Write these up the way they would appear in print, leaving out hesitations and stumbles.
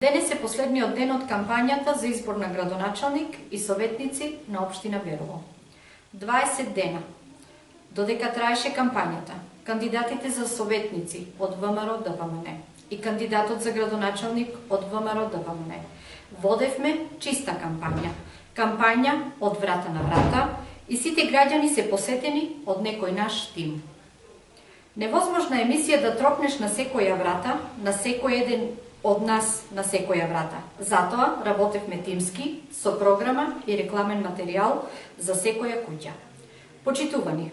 Денес е последниот ден од кампањата за избор на градоначалник и советници на општина Берово. 20 дена. Додека траеше кампањата, кандидатите за советници од ВМРО ДПМН и кандидатот за градоначалник од ВМРО ДПМН водевме чиста кампања од врата на врата и сите граѓани се посетени од некој наш тим. Невозможна емисија да тропнеш на секоја врата, на секој еден од нас на секоја врата. Затоа работевме тимски, со програма и рекламен материјал за секоја куќа. Почитувани,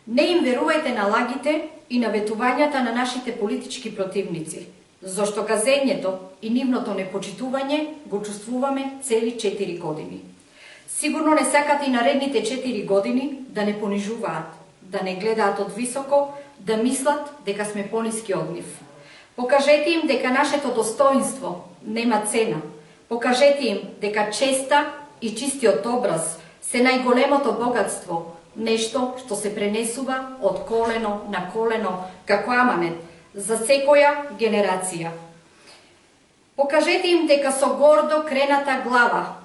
не им верувајте на лагите и наветувањата на нашите политички противници, зашто газењето и нивното непочитување го чувствуваме цели 4 години. Сигурно не сакате и наредните 4 години да не понижуваат, да не гледаат од високо, да мислат дека сме пониски од нив. Покажете им дека нашето достоинство нема цена. Покажете им дека честа и чистиот образ се најголемото богатство, нешто што се пренесува од колено на колено како аманет за секоја генерација. Покажете им дека со гордо крената глава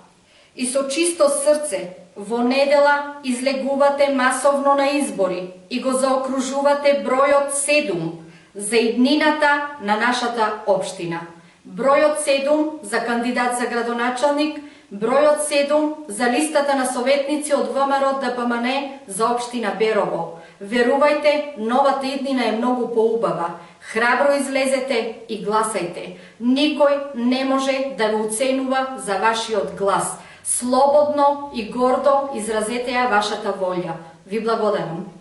и со чисто срце во недела излегувате масовно на избори и го заокружувате бројот 7 за иднината на нашата општина. Бројот 7 за кандидат за градоначалник, бројот 7 за листата на советници од ВМРО ДПМН за општина Берово. Верувајте, новата иднина е многу поубава. Храбро излезете и гласајте. Никој не може да ве уценува за вашиот глас. Слободно и гордо изразете ја вашата волја. Ви благодарам.